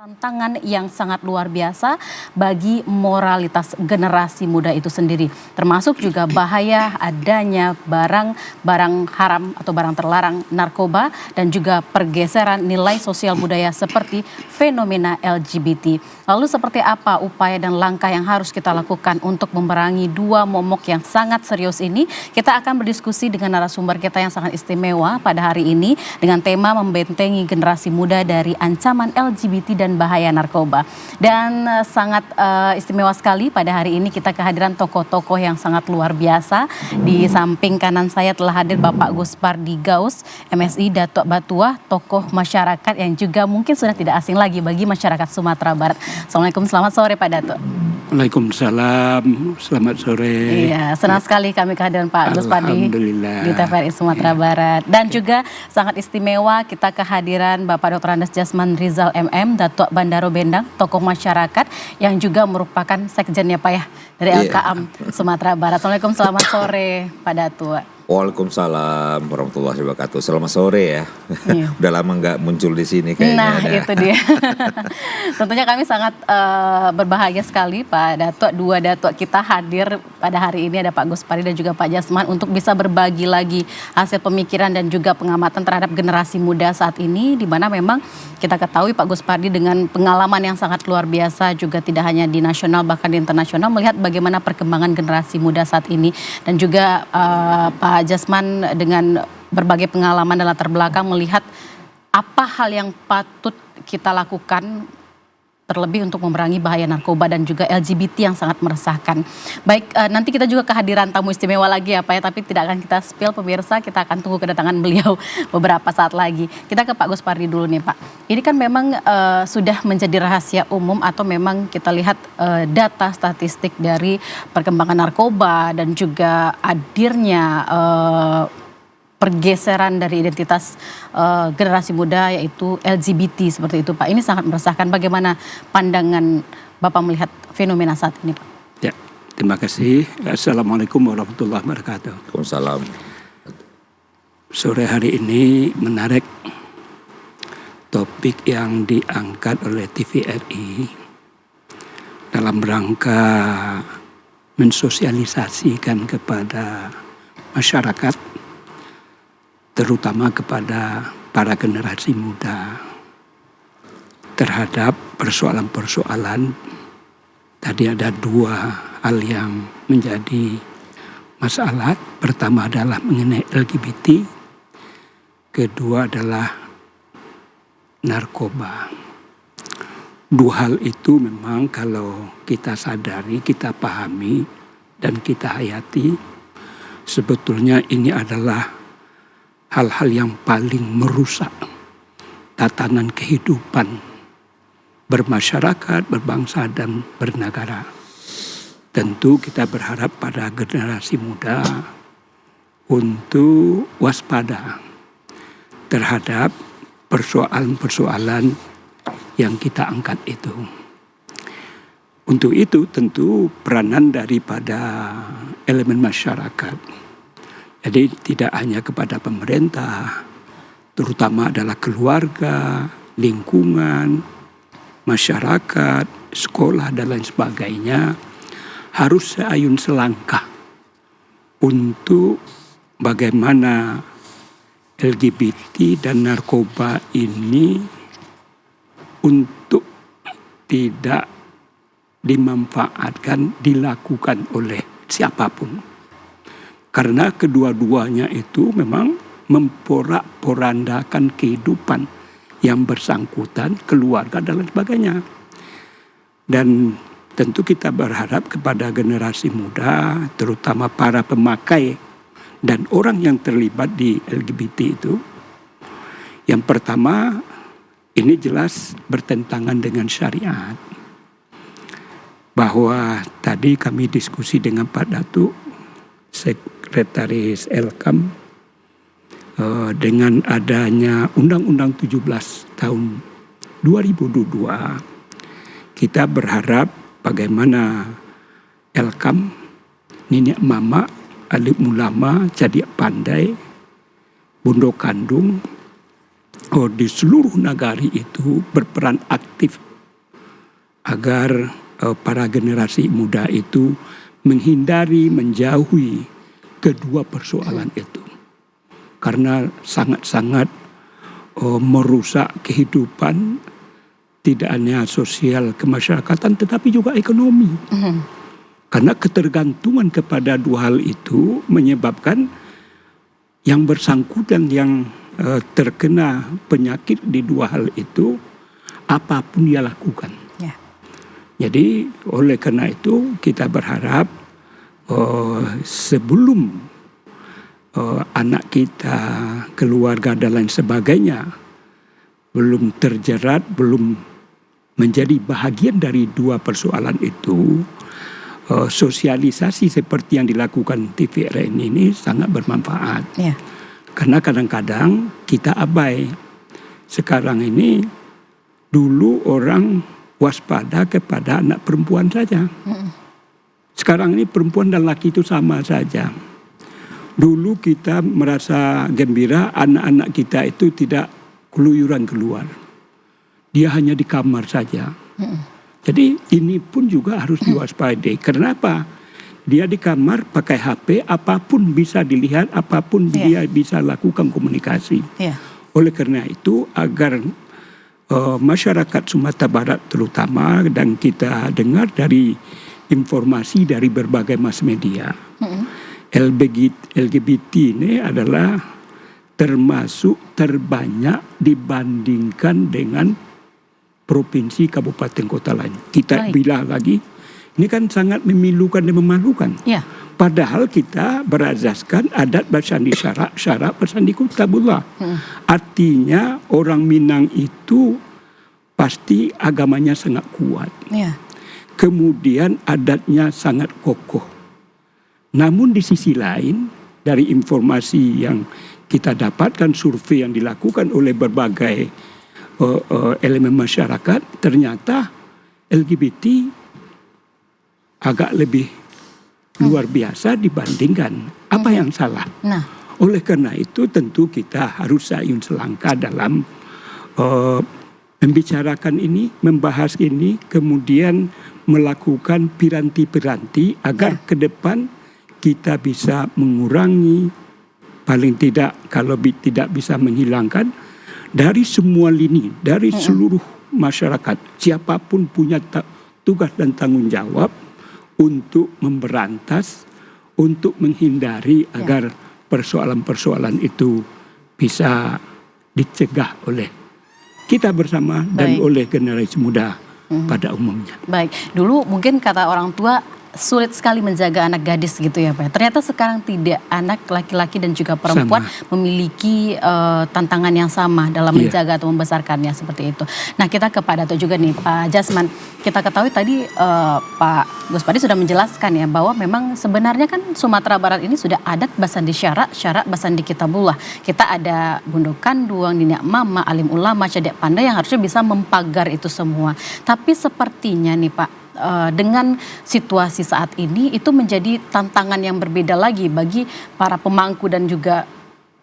Tantangan yang sangat luar biasa bagi moralitas generasi muda itu sendiri, termasuk juga bahaya adanya barang-barang haram atau barang terlarang, narkoba, dan juga pergeseran nilai sosial budaya seperti fenomena LGBT. Lalu seperti apa upaya dan langkah yang harus kita lakukan untuk memerangi dua momok yang sangat serius ini? Kita akan berdiskusi dengan narasumber kita yang sangat istimewa pada hari ini dengan tema membentengi generasi muda dari ancaman LGBT dan bahaya narkoba. Dan sangat istimewa sekali pada hari ini kita kehadiran tokoh-tokoh yang sangat luar biasa. Di samping kanan saya telah hadir Bapak Guspardi Gaus, MSI Datuk Batuah, tokoh masyarakat yang juga mungkin sudah tidak asing lagi bagi masyarakat Sumatera Barat. Assalamualaikum, selamat sore Pak Datuk. Waalaikumsalam, selamat sore. Iya, senang sekali kami kehadiran Pak Guspardi di TVRI Sumatera Barat. Dan juga sangat istimewa kita kehadiran Bapak Dr. Andes Jasman Rizal MM, Datuk Bandaro Bendang, tokoh masyarakat yang juga merupakan sekjennya Pak ya dari LKAM Sumatera Barat. Assalamualaikum, selamat sore Pak Datuk. Waalaikumsalam warahmatullahi wabarakatuh. Selamat sore ya. Udah lama nggak muncul di sini kayaknya. Nah itu dia. Tentunya kami sangat berbahagia sekali Pak Datuk. Dua Datuk kita hadir pada hari ini, ada Pak Guspardi dan juga Pak Jasman, untuk bisa berbagi lagi hasil pemikiran dan juga pengamatan terhadap generasi muda saat ini, di mana memang kita ketahui Pak Guspardi dengan pengalaman yang sangat luar biasa juga tidak hanya di nasional bahkan di internasional, melihat bagaimana perkembangan generasi muda saat ini, dan juga Pak Jasman dengan berbagai pengalaman dan latar belakang melihat apa hal yang patut kita lakukan terlebih untuk memerangi bahaya narkoba dan juga LGBT yang sangat meresahkan. Baik, nanti kita juga kehadiran tamu istimewa lagi ya Pak ya, tapi tidak akan kita spill pemirsa, kita akan tunggu kedatangan beliau beberapa saat lagi. Kita ke Pak Guspardi dulu nih Pak. Ini kan memang sudah menjadi rahasia umum atau memang kita lihat data statistik dari perkembangan narkoba dan juga hadirnya pergeseran dari identitas generasi muda yaitu LGBT seperti itu Pak. Ini sangat meresahkan. Bagaimana pandangan Bapak melihat fenomena saat ini Pak? Ya, terima kasih. Assalamualaikum warahmatullahi wabarakatuh. Waalaikumsalam. Sore hari ini menarik topik yang diangkat oleh TVRI dalam rangka mensosialisasikan kepada masyarakat, terutama kepada para generasi muda terhadap persoalan-persoalan. Tadi ada dua hal yang menjadi masalah. Pertama adalah mengenai LGBT, kedua adalah narkoba. Dua hal itu memang kalau kita sadari, kita pahami, dan kita hayati, sebetulnya ini adalah hal-hal yang paling merusak tatanan kehidupan bermasyarakat, berbangsa, dan bernegara. Tentu kita berharap pada generasi muda untuk waspada terhadap persoalan-persoalan yang kita angkat itu. Untuk itu tentu peranan daripada elemen masyarakat. Jadi tidak hanya kepada pemerintah, terutama adalah keluarga, lingkungan, masyarakat, sekolah, dan lain sebagainya, harus seayun selangkah untuk bagaimana LGBT dan narkoba ini untuk tidak dimanfaatkan, dilakukan oleh siapapun. Karena kedua-duanya itu memang memporak-porandakan kehidupan yang bersangkutan, keluarga, dan lain sebagainya. Dan tentu kita berharap kepada generasi muda, terutama para pemakai dan orang yang terlibat di LGBT itu. Yang pertama, ini jelas bertentangan dengan syariat. Bahwa tadi kami diskusi dengan Pak Datuk, Sekretaris LKAM, dengan adanya Undang-Undang 17 tahun 2022, kita berharap bagaimana LKAM, nenek mama, alim ulama, jadi pandai, bundo kandung, di seluruh negara itu berperan aktif agar para generasi muda itu menghindari, menjauhi kedua persoalan itu. Karena sangat-sangat merusak kehidupan, tidak hanya sosial kemasyarakatan tetapi juga ekonomi. Karena ketergantungan kepada dua hal itu menyebabkan yang bersangkutan yang terkena penyakit di dua hal itu apapun dia lakukan. Ya. Jadi oleh karena itu kita berharap sebelum anak kita, keluarga dan lain sebagainya belum terjerat, belum menjadi bahagian dari dua persoalan itu, sosialisasi seperti yang dilakukan TVRI ini sangat bermanfaat. Ya. Karena kadang-kadang kita abai. Sekarang ini dulu orang waspada kepada anak perempuan saja. Sekarang ini perempuan dan laki itu sama saja. Dulu kita merasa gembira anak-anak kita itu tidak keluyuran keluar. Dia hanya di kamar saja. Jadi ini pun juga harus diwaspadai. Kenapa? Dia di kamar pakai HP, apapun bisa dilihat, apapun dia bisa lakukan komunikasi. Oleh karena itu agar masyarakat Sumatera Barat terutama, dan kita dengar dari informasi dari berbagai mass media, LGBT ini adalah termasuk terbanyak dibandingkan dengan provinsi, kabupaten, kota lain. Kita bilang lagi, ini kan sangat memilukan dan memalukan. Ya. Padahal kita berazaskan adat bersandi syarak, syarak bersandi kitabullah. Artinya orang Minang itu pasti agamanya sangat kuat. Ya. Kemudian adatnya sangat kokoh. Namun di sisi lain, dari informasi yang kita dapatkan, survei yang dilakukan oleh berbagai elemen masyarakat, ternyata LGBT agak lebih luar biasa dibandingkan. Apa yang salah? Nah, oleh karena itu tentu kita harus sayun selangkah dalam membicarakan ini, membahas ini, kemudian melakukan piranti-piranti agar ke depan kita bisa mengurangi, paling tidak kalau tidak bisa menghilangkan, dari semua lini, dari seluruh masyarakat, siapapun punya tugas dan tanggung jawab untuk memberantas, untuk menghindari agar persoalan-persoalan itu bisa dicegah oleh kita bersama dan oleh generasi muda pada umumnya. Baik, dulu mungkin kata orang tua sulit sekali menjaga anak gadis gitu ya Pak. Ternyata sekarang tidak, anak laki-laki dan juga perempuan memiliki tantangan yang sama dalam menjaga atau membesarkannya seperti itu. Nah, kita kepada Dato juga nih Pak Jasman, kita ketahui tadi Pak Gus Padi sudah menjelaskan ya bahwa memang sebenarnya kan Sumatera Barat ini sudah adat basandi syarak, syarak basandi kitabullah. Kita ada gundukan, duang, niniak mama, alim ulama, cedek pandai yang harusnya bisa mempagar itu semua. Tapi sepertinya nih Pak, dengan situasi saat ini itu menjadi tantangan yang berbeda lagi bagi para pemangku dan juga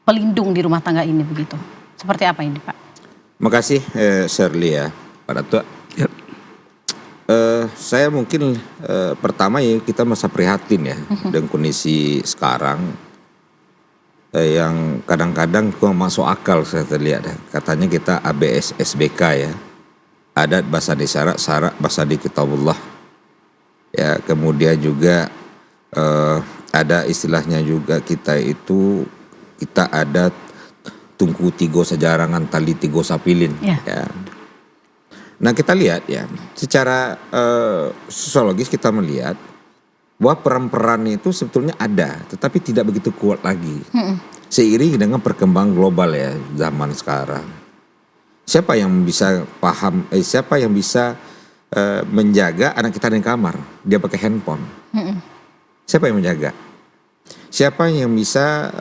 pelindung di rumah tangga ini begitu. Seperti apa ini Pak? Makasih Shirley ya, Pak Dato. Yep. Saya mungkin pertama ya kita masa prihatin ya dengan kondisi sekarang yang kadang-kadang masuk akal saya terlihat ya. Katanya kita ABS SBK ya. Adat basadi syarak, syarak basadi kitabullah. Ya, kemudian juga ada istilahnya juga kita ada tungku tigo sejarangan tali tigo sapilin. Ya. Nah kita lihat ya, secara sosiologis kita melihat bahwa peran-peran itu sebetulnya ada, tetapi tidak begitu kuat lagi. Seiring dengan perkembangan global ya zaman sekarang. Siapa yang bisa paham, siapa yang bisa menjaga anak kita di kamar, dia pakai handphone. Siapa yang menjaga? Siapa yang bisa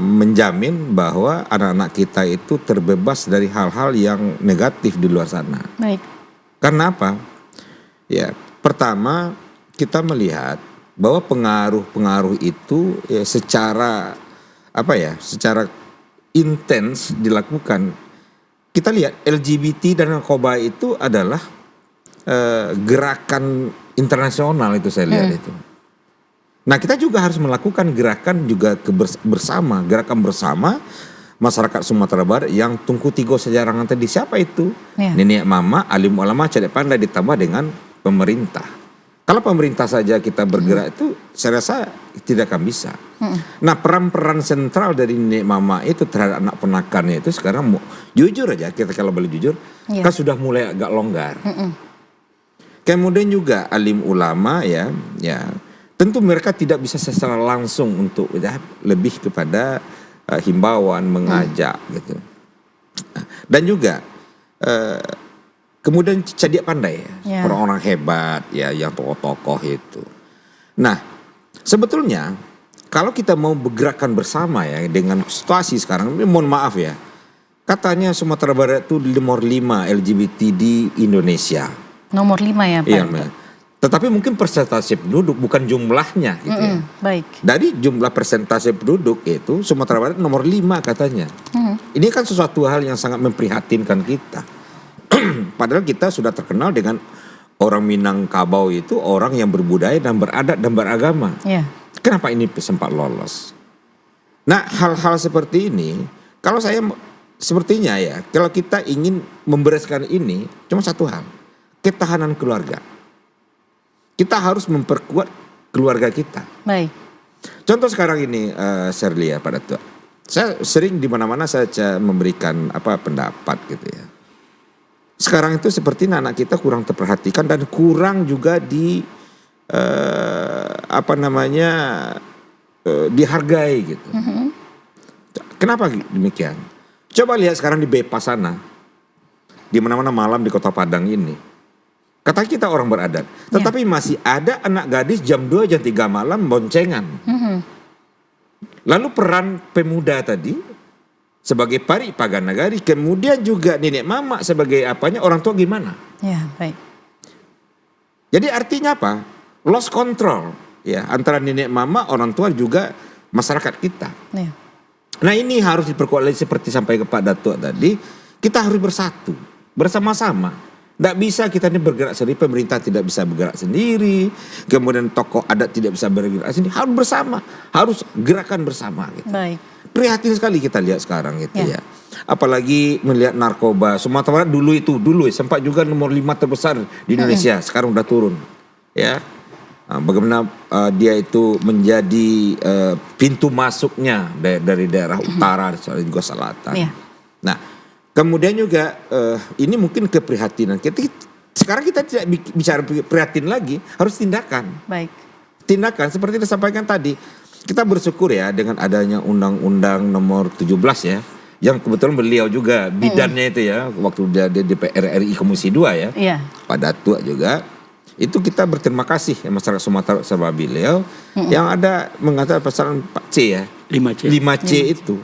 menjamin bahwa anak-anak kita itu terbebas dari hal-hal yang negatif di luar sana? Baik. Karena apa? Ya, pertama kita melihat bahwa pengaruh-pengaruh itu ya, secara intens dilakukan. Kita lihat LGBT dan narkoba itu adalah gerakan internasional itu saya lihat itu. Nah kita juga harus melakukan gerakan juga bersama, gerakan bersama masyarakat Sumatera Barat yang Tunku Tigo Sejarangan tadi. Siapa itu? Nenek mama, alim ulama, cadek pandai ditambah dengan pemerintah. Kalau pemerintah saja kita bergerak itu saya rasa tidak akan bisa. Nah peran-peran sentral dari nenek mama itu terhadap anak ponakannya itu sekarang jujur aja kita kalau boleh jujur kan sudah mulai agak longgar. Kemudian juga alim ulama ya tentu mereka tidak bisa secara langsung untuk lebih kepada himbauan mengajak gitu. Dan juga kemudian cadik pandai orang-orang hebat ya yang tokoh-tokoh itu. Nah sebetulnya kalau kita mau bergerakan bersama ya dengan situasi sekarang, mohon maaf ya, katanya Sumatera Barat itu nomor 5 LGBT di Indonesia. Nomor 5 ya Pak? Iya, tetapi mungkin persentase penduduk bukan jumlahnya gitu ya. Baik. Dari jumlah persentase penduduk itu Sumatera Barat nomor 5 katanya. Ini kan sesuatu hal yang sangat memprihatinkan kita. Padahal kita sudah terkenal dengan orang Minangkabau itu orang yang berbudaya dan beradat dan beragama. Kenapa ini sempat lolos? Nah hal-hal seperti ini kalau saya sepertinya ya kalau kita ingin membereskan ini cuma satu hal, ketahanan keluarga. Kita harus memperkuat keluarga kita. Baik. Contoh sekarang ini Serlia pada tua. Saya sering di mana-mana saya memberikan pendapat gitu ya. Sekarang itu seperti anak kita kurang terperhatikan dan kurang juga dihargai gitu. Kenapa demikian? Coba lihat sekarang di Bepas sana, di mana-mana malam di Kota Padang ini. Kata kita orang beradat, tetapi masih ada anak gadis jam 2 jam 3 malam boncengan. Lalu peran pemuda tadi sebagai pari paganagari, kemudian juga nenek mama sebagai orang tua gimana? Ya, baik. Jadi artinya apa? Lost control ya antara nenek mama, orang tua juga masyarakat kita. Nah ini harus diperkuat lagi seperti sampai ke Pak Datuk tadi, kita harus bersatu bersama-sama. Tidak bisa kita ini bergerak sendiri, pemerintah tidak bisa bergerak sendiri, kemudian tokoh adat tidak bisa bergerak sendiri, harus bersama, harus gerakan bersama gitu. Baik. Prihatin sekali kita lihat sekarang gitu ya. Apalagi melihat narkoba. Sumatera Barat dulu sempat juga nomor 5 terbesar di Indonesia, sekarang udah turun. Ya. Bagaimana dia itu menjadi pintu masuknya dari daerah utara dan juga selatan. Nah, kemudian juga ini mungkin keprihatinan. Sekarang kita tidak bicara prihatin lagi, harus tindakan. Baik. Tindakan seperti disampaikan tadi. Kita bersyukur ya dengan adanya undang-undang nomor 17 ya. Yang kebetulan beliau juga bidannya itu ya. Waktu dia di DPR RI Komisi 2 ya. Pak Datuk juga. Itu kita berterima kasih ya masyarakat Sumatera sama beliau. Yang ada mengatakan pasal 4C ya. 5C itu.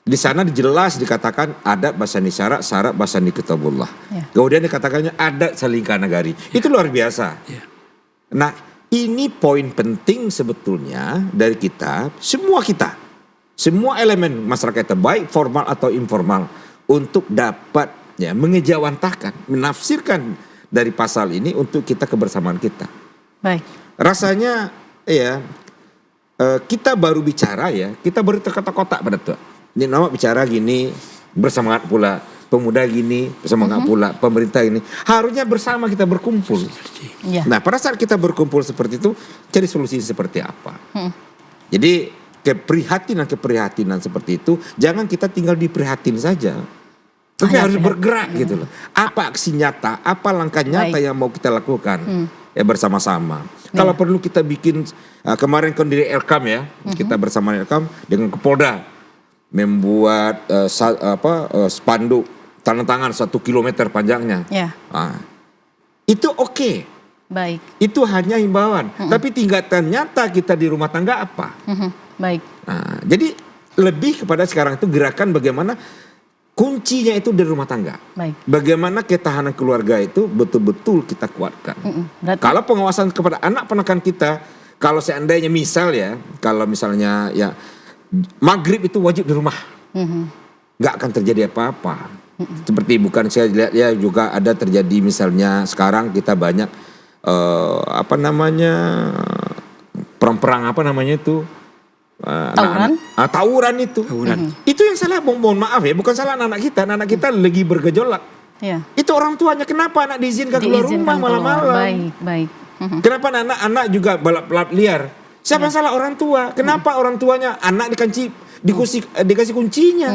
Di sana jelas dikatakan adat bahasa isyarat, syarat bahasa kitabullah. Kemudian dikatakannya adat salingkah nagari. Itu luar biasa. Nah ini poin penting sebetulnya dari kita, semua elemen masyarakat kita, baik formal atau informal, untuk dapat mengejawantahkan, menafsirkan dari pasal ini untuk kita kebersamaan kita. Baik. Rasanya kita baru bicara kita baru terkotak-kotak pada tuh. Ini nama bicara gini, bersemangat pula pemuda gini, bersemangat pula pemerintah ini. Harusnya bersama kita berkumpul. Nah pada saat kita berkumpul seperti itu, cari solusi seperti apa. Jadi keprihatinan seperti itu, jangan kita tinggal diprihatin saja. Tapi harus bergerak gitu loh. Apa aksi nyata, apa langkah nyata yang mau kita lakukan bersama-sama. Kalau perlu kita bikin, kemarin kan dari Elkam ya, kita bersama Elkam dengan Kapolda membuat spanduk tanda tangan 1 kilometer panjangnya. Itu oke. Baik. Itu hanya himbauan. Tapi tingkatan nyata kita di rumah tangga apa? Baik. Nah, jadi lebih kepada sekarang itu gerakan bagaimana kuncinya itu dari rumah tangga. Baik. Bagaimana ketahanan keluarga itu betul-betul kita kuatkan. Kalau pengawasan kepada anak ponakan kita, kalau seandainya kalau misalnya maghrib itu wajib di rumah. nggak akan terjadi apa-apa. Seperti bukan saya lihat ya juga ada terjadi misalnya sekarang kita banyak apa namanya perang-perang apa namanya itu Tawuran? tawuran itu. Itu yang salah, mohon maaf ya, bukan salah anak kita. Anak kita lagi bergejolak. Ya. Itu orang tuanya, kenapa anak diizinkan keluar rumah Diizinkan malam-malam? Baik, baik. Kenapa anak-anak juga balap-balap liar? Siapa yang salah? Orang tua. Kenapa orang tuanya anak dikasih kuncinya,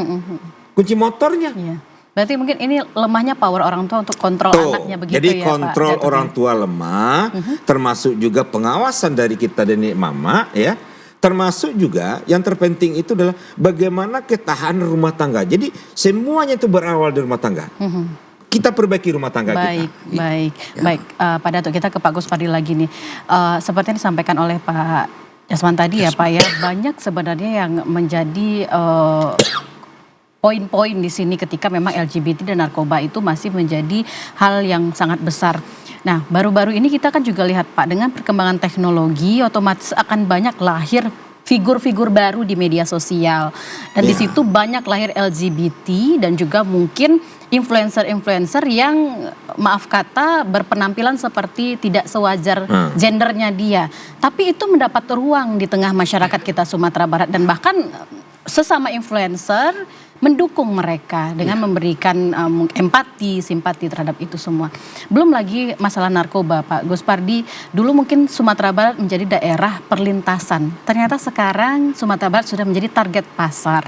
kunci motornya? Iya. Berarti mungkin ini lemahnya power orang tua untuk kontrol anaknya begitu Jadi ya kontrol Pak? orang tua lemah, termasuk juga pengawasan dari kita dan mama ya. Termasuk juga yang terpenting itu adalah bagaimana ketahanan rumah tangga. Jadi semuanya itu berawal dari rumah tangga. Kita perbaiki rumah tangga Baik, kita. baik, baik. Pak Datuk, kita ke Pak Gus Pardi lagi nih. Seperti yang disampaikan oleh Pak Jasman tadi ya Pak ya, banyak sebenarnya yang menjadi poin-poin di sini ketika memang LGBT dan narkoba itu masih menjadi hal yang sangat besar. Nah, baru-baru ini kita kan juga lihat Pak, dengan perkembangan teknologi otomatis akan banyak lahir figur-figur baru di media sosial. Dan di situ banyak lahir LGBT dan juga mungkin influencer-influencer yang maaf kata berpenampilan seperti tidak sewajar gendernya dia. Tapi itu mendapat ruang di tengah masyarakat kita Sumatera Barat dan bahkan sesama influencer mendukung mereka dengan memberikan empati, simpati terhadap itu semua. Belum lagi masalah narkoba, Pak Gus Pardi. Dulu mungkin Sumatera Barat menjadi daerah perlintasan. Ternyata sekarang Sumatera Barat sudah menjadi target pasar.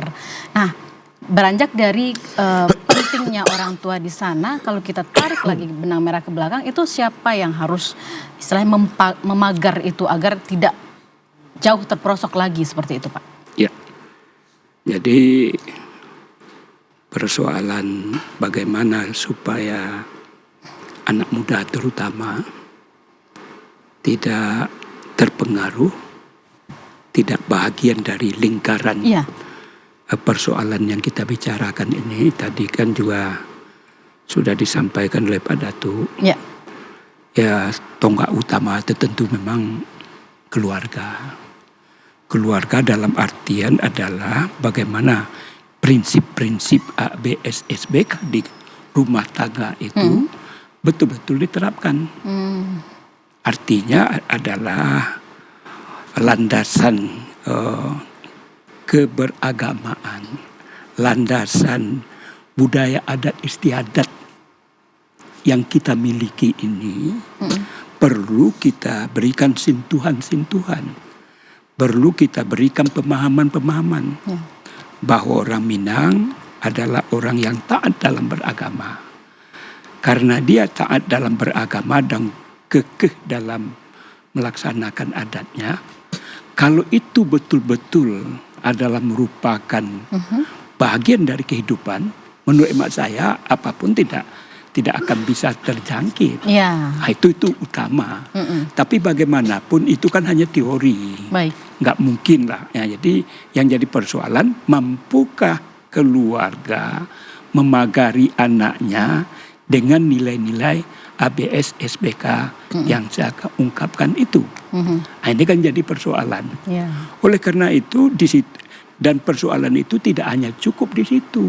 Nah, beranjak dari pentingnya orang tua di sana, kalau kita tarik lagi benang merah ke belakang, itu siapa yang harus istilahnya memagar itu agar tidak jauh terperosok lagi seperti itu, Pak? Ya, jadi persoalan bagaimana supaya anak muda terutama tidak terpengaruh, tidak bahagian dari lingkaran persoalan yang kita bicarakan ini. Tadi kan juga sudah disampaikan oleh Pak Datuk. Ya. Ya, tonggak utama itu tentu memang keluarga. Keluarga dalam artian adalah bagaimana prinsip-prinsip ABS-SBK di rumah tangga itu betul-betul diterapkan. Artinya adalah landasan keberagamaan, landasan budaya adat istiadat yang kita miliki ini perlu kita berikan sentuhan-sentuhan, perlu kita berikan pemahaman-pemahaman bahwa orang Minang adalah orang yang taat dalam beragama. Karena dia taat dalam beragama dan kekeh dalam melaksanakan adatnya, kalau itu betul-betul adalah merupakan bagian dari kehidupan, menurut emak saya apapun tidak akan bisa terjangkit. Ya. Nah, itu utama. Tapi bagaimanapun itu kan hanya teori. Baik. Nggak mungkin lah. Ya, jadi yang jadi persoalan, mampukah keluarga memagari anaknya dengan nilai-nilai ABS SBK yang saya ungkapkan itu. Nah, ini kan jadi persoalan. Ya. Oleh karena itu di situ, dan persoalan itu tidak hanya cukup di situ.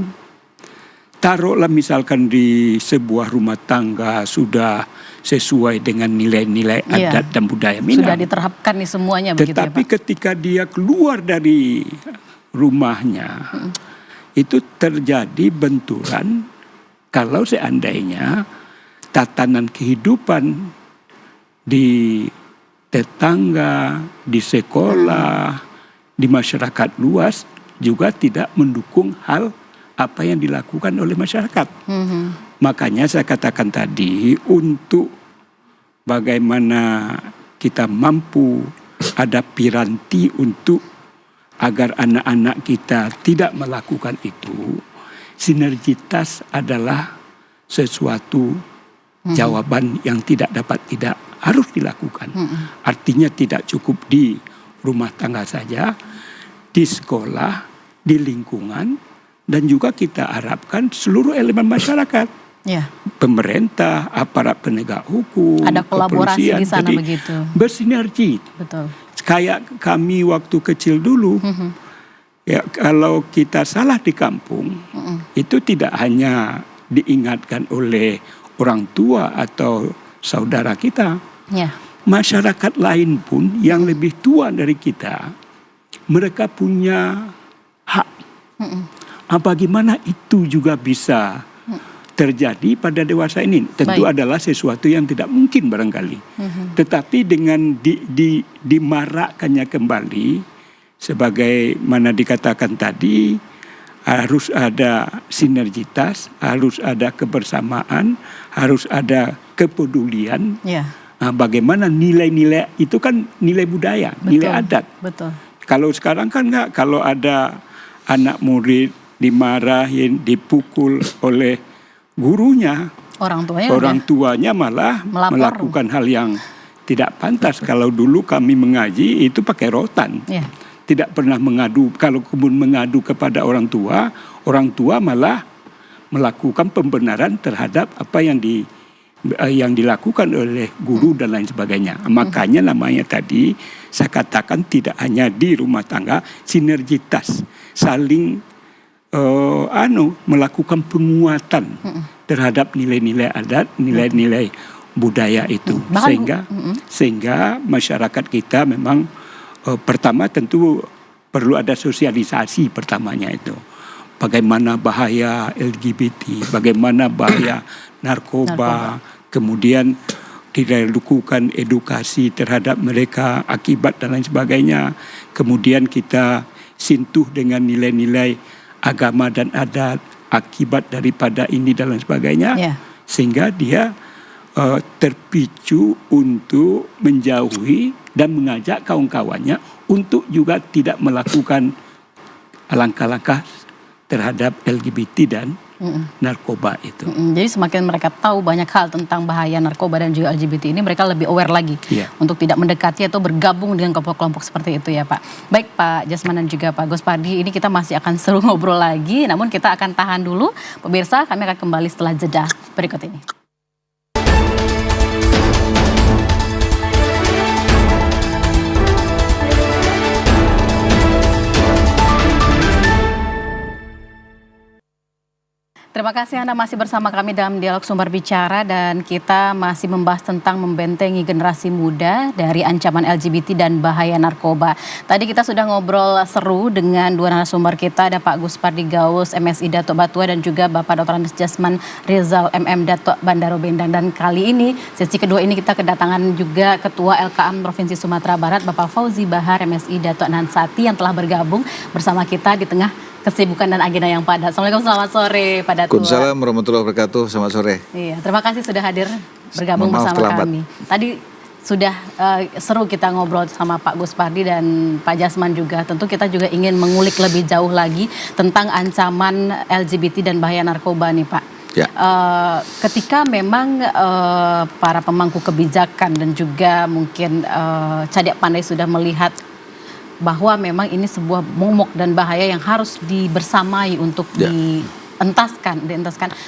Taruhlah misalkan di sebuah rumah tangga sudah sesuai dengan nilai-nilai adat dan budaya Minang. Sudah diterapkan nih semuanya begitu ya, Tetapi Pak? ketika dia keluar dari rumahnya, itu terjadi benturan kalau seandainya tatanan kehidupan di tetangga, di sekolah, di masyarakat luas juga tidak mendukung hal apa yang dilakukan oleh masyarakat. Makanya saya katakan tadi, untuk bagaimana kita mampu ada piranti untuk agar anak-anak kita tidak melakukan itu, sinergitas adalah sesuatu jawaban yang tidak dapat tidak harus dilakukan. Artinya tidak cukup di rumah tangga saja, di sekolah, di lingkungan, dan juga kita harapkan seluruh elemen masyarakat. Ya. Pemerintah, aparat penegak hukum, Ada kolaborasi kepolisian, di sana jadi begitu. bersinergi. Betul. Kayak kami waktu kecil dulu, Ya, kalau kita salah di kampung, itu tidak hanya diingatkan oleh orang tua atau saudara kita. Ya. Masyarakat lain pun yang lebih tua dari kita, mereka punya hak. Bagaimana itu juga bisa terjadi pada dewasa ini? Tentu adalah sesuatu yang tidak mungkin barangkali. Tetapi dengan dimarakkannya kembali, sebagaimana dikatakan tadi, harus ada sinergitas, harus ada kebersamaan, harus ada kepedulian. Ya. Bagaimana nilai-nilai itu kan nilai budaya, nilai adat. Betul. Kalau sekarang kan enggak, kalau ada anak murid dimarahin, dipukul oleh gurunya, orang tuanya malah melakukan hal yang tidak pantas. Kalau dulu kami mengaji itu pakai rotan. Ya. Tidak pernah mengadu. Kalau kemudian mengadu kepada orang tua malah melakukan pembenaran terhadap apa yang dilakukan oleh guru dan lain sebagainya. Makanya namanya tadi saya katakan tidak hanya di rumah tangga, sinergitas, saling melakukan penguatan terhadap nilai-nilai adat, nilai-nilai budaya itu. Sehingga masyarakat kita memang pertama tentu perlu ada sosialisasi pertamanya itu. Bagaimana bahaya LGBT, bagaimana bahaya narkoba. Kemudian dilakukan edukasi terhadap mereka, akibat dan lain sebagainya. Kemudian kita sentuh dengan nilai-nilai agama dan adat, akibat daripada ini dan lain sebagainya. Sehingga dia terpicu untuk menjauhi dan mengajak kawan-kawannya untuk juga tidak melakukan langkah-langkah terhadap LGBT dan narkoba itu. Jadi semakin mereka tahu banyak hal tentang bahaya narkoba dan juga LGBT ini, mereka lebih aware lagi untuk tidak mendekati atau bergabung dengan kelompok-kelompok seperti itu ya Pak. Baik Pak Jasman dan juga Pak Ghospardi, ini kita masih akan seru ngobrol lagi, namun kita akan tahan dulu. Pemirsa, kami akan kembali setelah jeda berikut ini. Terima kasih Anda masih bersama kami dalam Dialog Sumber Bicara, dan kita masih membahas tentang membentengi generasi muda dari ancaman LGBT dan bahaya narkoba. Tadi kita sudah ngobrol seru dengan dua narasumber kita, ada Pak Ghospardi Gaus, MSI Datuk Batua, dan juga Bapak Dr. Andes Jasman Rizal, MM Datuk Bandaro Bendang. Dan kali ini, sesi kedua ini kita kedatangan juga Ketua LKM Provinsi Sumatera Barat, Bapak Fauzi Bahar, MSI Datuk Nansati, yang telah bergabung bersama kita di tengah kesibukan dan agenda yang padat. Assalamualaikum, selamat sore Pak Datuk. Waalaikumsalam warahmatullahi wabarakatuh, selamat sore. Iya, terima kasih sudah hadir bergabung bersama kami. Tadi sudah seru kita ngobrol sama Pak Ghospardi dan Pak Jasman juga. Tentu kita juga ingin mengulik lebih jauh lagi tentang ancaman LGBT dan bahaya narkoba nih Pak. Ya. Ketika memang para pemangku kebijakan dan juga mungkin Cadik Pandai sudah melihat bahwa memang ini sebuah momok dan bahaya yang harus dibersamai untuk dientaskan.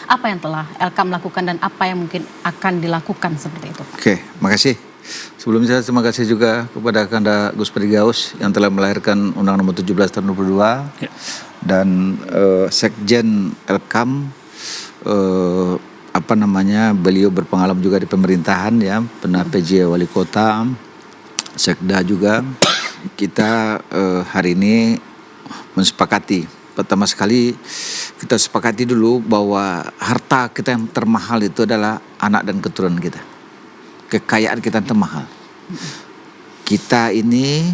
Apa yang telah LKM lakukan dan apa yang mungkin akan dilakukan seperti itu? Oke, makasih. Sebelumnya terima kasih juga kepada Kanda Ghospardi Gaus yang telah melahirkan Undang Nomor 17 Tahun 2022 dan Sekjen LKM, beliau berpengalaman juga di pemerintahan ya, pernah PJ Wali Kota, Sekda juga. Kita hari ini mensepakati, pertama sekali kita sepakati dulu bahwa harta kita yang termahal itu adalah anak dan keturunan kita. Kekayaan kita yang termahal. Kita ini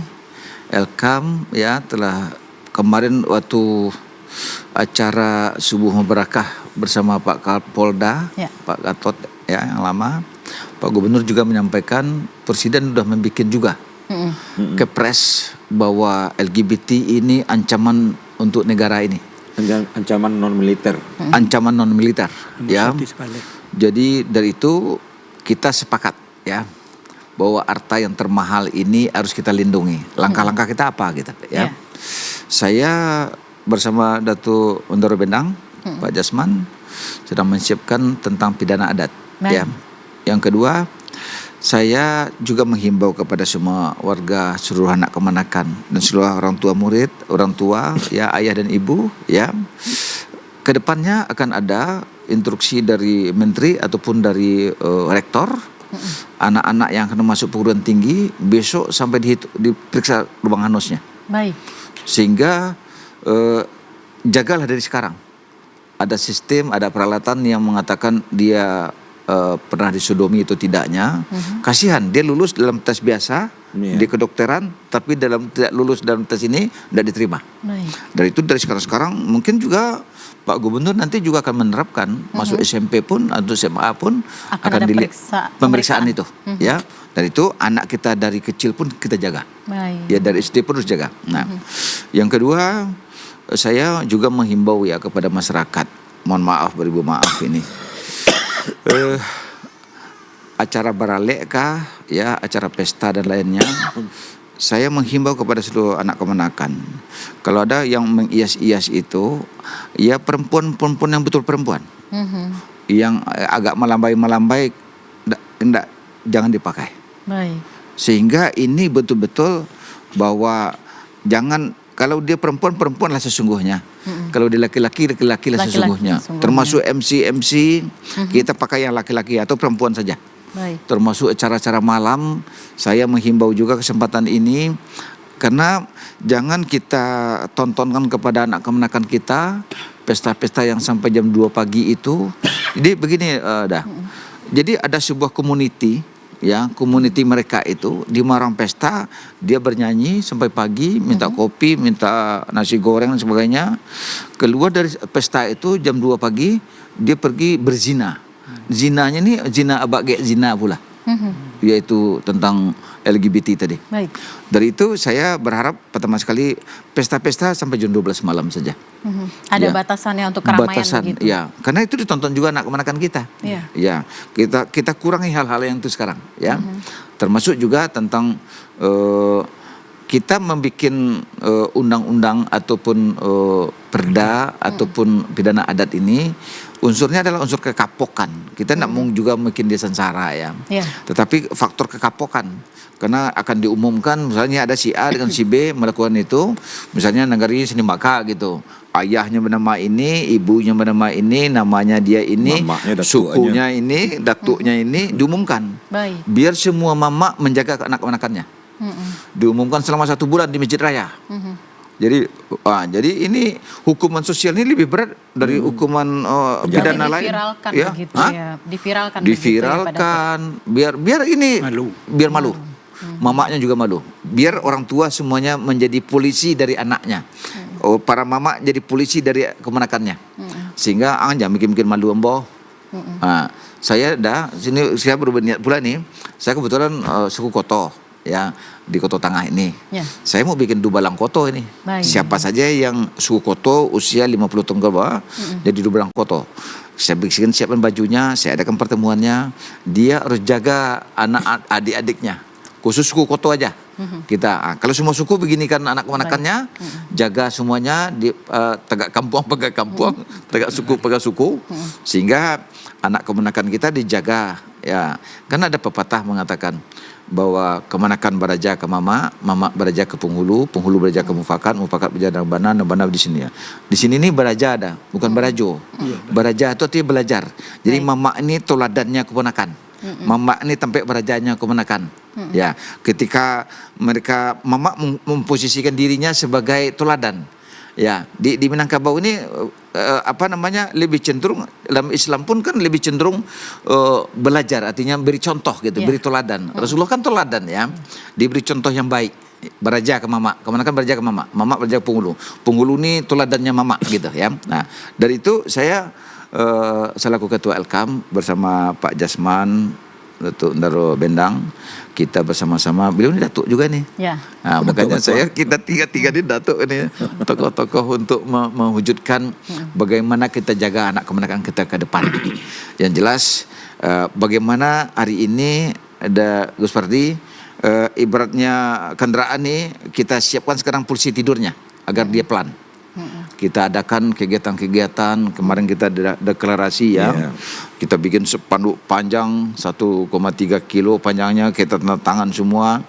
LKM ya telah kemarin waktu acara Subuh Mubarakah bersama Pak Kapolda, Pak Gatot ya yang lama, Pak Gubernur juga menyampaikan, Presiden sudah membuat juga kepres bahwa LGBT ini ancaman untuk negara ini. Ancaman non militer. Ancaman non militer, ya. Jadi dari itu kita sepakat ya bahwa harta yang termahal ini harus kita lindungi. Langkah-langkah kita apa gitu ya. Saya bersama Datuk Bandaro Bendang, Pak Jasman sedang menyiapkan tentang pidana adat ya. Yang kedua Saya juga menghimbau kepada semua warga, seluruh anak kemenakan dan seluruh orang tua murid, orang tua, ya ayah dan ibu, ya. Kedepannya akan ada instruksi dari menteri ataupun dari rektor, anak-anak yang akan masuk perguruan tinggi besok sampai diperiksa lubang anusnya. Baik. Sehingga jagalah dari sekarang. Ada sistem, ada peralatan yang mengatakan dia pernah disodomi itu tidaknya. Kasihan, dia lulus dalam tes biasa di kedokteran, tapi tidak lulus dalam tes ini tidak diterima. Baik. Dari sekarang mungkin juga Pak Gubernur nanti juga akan menerapkan masuk SMP pun atau SMA pun akan ada dilihat pemeriksaan itu, ya. Dan itu anak kita dari kecil pun kita jaga. Baik. Ya dari SD pun harus jaga. Nah, yang kedua saya juga menghimbau ya kepada masyarakat. Mohon maaf beribu maaf ini. Acara baralek kah, ya acara pesta dan lainnya, saya menghimbau kepada seluruh anak kemenakan, kalau ada yang menghias-hias itu, ya perempuan yang betul perempuan, yang agak melambai-melambai, jangan dipakai. Baik. Sehingga ini betul-betul bahwa jangan, kalau dia perempuanlah sesungguhnya. Kalau dia laki-laki lah sesungguhnya. Termasuk MC kita pakai yang laki-laki atau perempuan saja. Baik. Termasuk acara-acara malam, saya menghimbau juga kesempatan ini, karena jangan kita tontonkan kepada anak kemenakan kita pesta-pesta yang sampai jam 2 pagi itu. Jadi begini jadi ada sebuah community, ya, community mereka itu di Marang Pesta, dia bernyanyi sampai pagi, minta kopi, minta nasi goreng dan sebagainya. Keluar dari pesta itu jam 2 pagi, dia pergi berzina. Zinanya ini zina abage zina pula, yaitu tentang LGBT tadi. Baik. Dari itu saya berharap pertama sekali pesta-pesta sampai jam 12 malam saja. Ada Ya. batasannya untuk keramaian Batasan, begitu. ya, karena itu ditonton juga anak kemenakan kita. Iya. Ya, kita kurangi hal-hal yang itu sekarang, ya. Termasuk juga tentang kita membuat undang-undang ataupun perda ataupun pidana adat ini, unsurnya adalah unsur kekapokan. Kita tidak mau juga bikin dia sengsara, ya. Iya. Tetapi faktor kekapokan, karena akan diumumkan misalnya ada si A dengan si B melakukan itu, misalnya negari sini maka gitu. Ayahnya bernama ini, ibunya bernama ini, namanya dia ini, Mamanya, sukunya ini, datuknya ini diumumkan. Baik. Biar semua mama menjaga anak-anakannya. Diumumkan selama 1 bulan di masjid raya. Jadi ini hukuman sosial ini lebih berat dari hukuman pidana lain. Diviralkan Ya. begitu Hah? ya. Diviralkan. Diviralkan, biar ini Malu. biar malu. Mamanya juga malu. Biar orang tua semuanya menjadi polisi dari anaknya. Para mama jadi polisi dari kemenakannya. Sehingga jangan mikir-mikir malu embo. Saya baru berniat pula nih. Saya kebetulan suku Koto, ya, di Koto Tengah ini. Ya. Saya mau bikin dubalang Koto ini. Baik. Siapa saja yang suku Koto usia 50 tahun ke bawah jadi dubalang Koto. Saya siapkan bajunya, saya adakan pertemuannya. Dia harus jaga anak adik-adiknya. Khusus suku Koto aja. Kita kalau semua suku begini kan anak kemenakannya, jaga semuanya di tegak kampung pegang kampung, tegak suku pegang suku, sehingga anak kemenakan kita dijaga, ya. Karena ada pepatah mengatakan bahwa kemenakan beraja ke mama, mama beraja ke penghulu, penghulu beraja ke mufakat, mufakat beraja ke nabana di sini ya. Di sini nih beraja ada, bukan berajo. Beraja itu artinya belajar. Jadi mama ini toladannya keponakan. Mama ini tempat berajanya kemenakan. Ya, ketika mama memposisikan dirinya sebagai teladan. Ya, di Minangkabau ini lebih cenderung, dalam Islam pun kan lebih cenderung belajar, artinya beri contoh gitu, beri teladan. Rasulullah kan teladan, ya. Diberi contoh yang baik. Beraja ke mama, kemenakan beraja ke mama, mama beraja ke penghulu. Penghulu ini teladannya mama gitu, ya. Nah, dari itu saya selaku Ketua Elkam bersama Pak Jasman, Datuk Ndaro Bendang, kita bersama-sama, beliau ini datuk juga nih. Ya. Nah, makanya kita tiga ini datuk ini, tokoh-tokoh untuk mewujudkan bagaimana kita jaga anak kemenakan kita ke depan. Yang jelas bagaimana hari ini ada Gus Pardi, ibaratnya kendaraan nih kita siapkan sekarang posisi tidurnya agar dia pelan. kita adakan kegiatan-kegiatan. Kemarin kita deklarasi ya. Iya. Kita bikin spanduk panjang 1,3 kilo panjangnya, kita tanda tangan semua.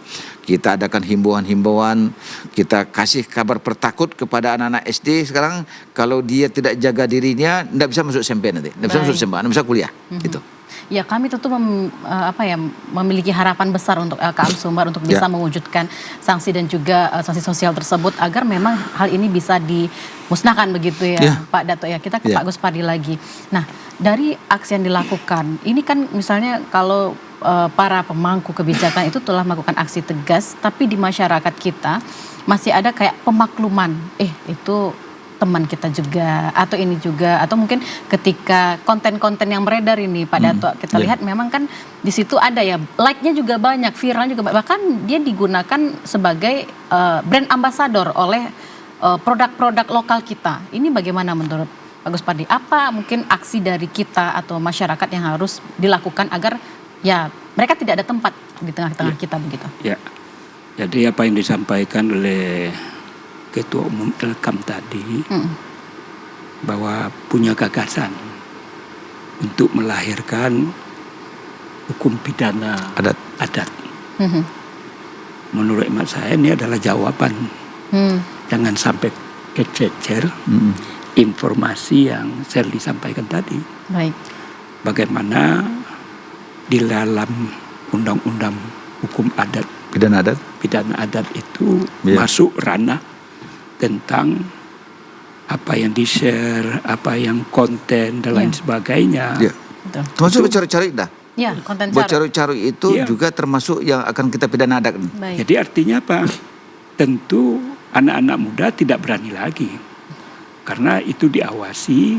Kita adakan himbauan-himbauan, kita kasih kabar pertakut kepada anak-anak SD sekarang, kalau dia tidak jaga dirinya tidak bisa masuk SMP nanti, tidak bisa Baik. masuk SMA, tidak bisa kuliah. Gitu. Ya, kami tentu memiliki harapan besar untuk LKM Sumbar untuk bisa mewujudkan sanksi dan juga sanksi sosial tersebut agar memang hal ini bisa dimusnahkan begitu ya, Ya. Pak Dato ya. Kita ke Ya. Pak Gus Pardi lagi. Nah, dari aksi yang dilakukan, ini kan misalnya kalau para pemangku kebijakan itu telah melakukan aksi tegas, tapi di masyarakat kita masih ada kayak pemakluman, itu teman kita juga, atau ini juga, atau mungkin ketika konten-konten yang beredar ini Pak Dato, kita lihat memang kan di situ ada ya, like-nya juga banyak, viral juga banyak. Bahkan dia digunakan sebagai brand ambassador oleh produk-produk lokal kita. Ini bagaimana menurut Pak Gus Pardi? Apa mungkin aksi dari kita atau masyarakat yang harus dilakukan agar ya mereka tidak ada tempat di tengah-tengah kita begitu? Ya, jadi apa yang disampaikan oleh Ketua Umum Elkam tadi, bahwa punya gagasan untuk melahirkan hukum pidana adat. Menurut hemat saya ini adalah jawaban. Jangan sampai kececer informasi yang saya disampaikan tadi. Baik. Bagaimana di dalam undang-undang hukum adat, Pidana adat itu Ya. masuk ranah tentang apa yang di-share, apa yang konten dan lain sebagainya. Ya. Betul. Termasuk bercari-cari dah. Ya, konten cara. Bercari-cari itu Iya. juga termasuk yang akan kita pidana adat. Baik. Jadi artinya apa? Tentu anak-anak muda tidak berani lagi. Karena itu diawasi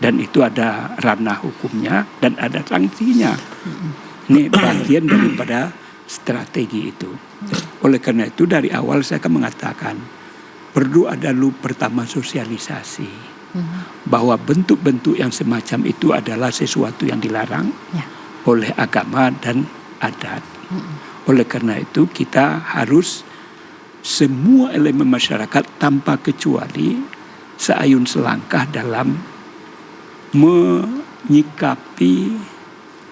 dan itu ada ranah hukumnya dan ada sanksinya. Ini bagian daripada strategi itu. Oleh karena itu dari awal saya akan mengatakan perlu ada pertama sosialisasi. Bahwa bentuk-bentuk yang semacam itu adalah sesuatu yang dilarang Ya. oleh agama dan adat. Oleh karena itu kita harus semua elemen masyarakat tanpa kecuali seayun selangkah dalam menyikapi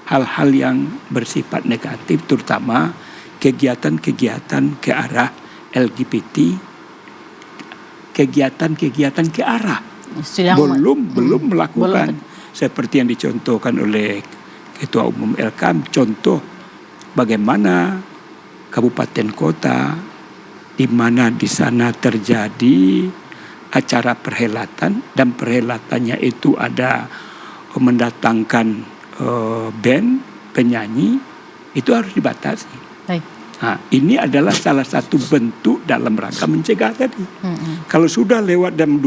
hal-hal yang bersifat negatif, terutama kegiatan-kegiatan ke arah LGBT, kegiatan-kegiatan ke arah belum melakukan seperti yang dicontohkan oleh Ketua Umum Elkam, contoh bagaimana kabupaten kota di mana di sana terjadi acara perhelatan dan perhelatannya itu ada mendatangkan band penyanyi, itu harus dibatasi. Baik. Nah, ini adalah salah satu bentuk dalam rangka mencegah tadi. Kalau sudah lewat jam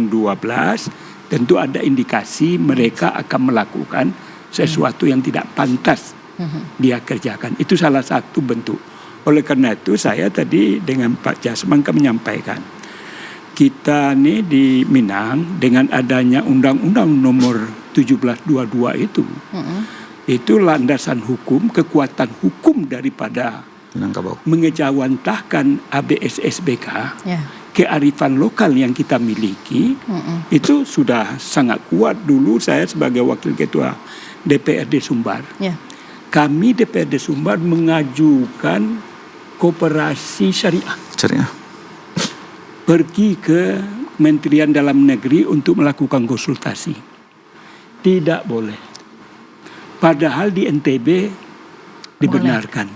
12, tentu ada indikasi mereka akan melakukan sesuatu yang tidak pantas dia kerjakan. Itu salah satu bentuk. Oleh karena itu saya tadi dengan Pak Jasman kan menyampaikan, kita nih di Minang dengan adanya Undang-Undang Nomor 1722 itu landasan hukum, kekuatan hukum daripada Minangkabau. mengejawantahkan ABS-SBK, Ya. kearifan lokal yang kita miliki, itu sudah sangat kuat. Dulu saya sebagai wakil ketua DPRD Sumbar, Ya. kami DPRD Sumbar mengajukan koperasi syariah pergi ke Kementerian Dalam Negeri untuk melakukan konsultasi. Tidak boleh. Padahal di NTB dibenarkan.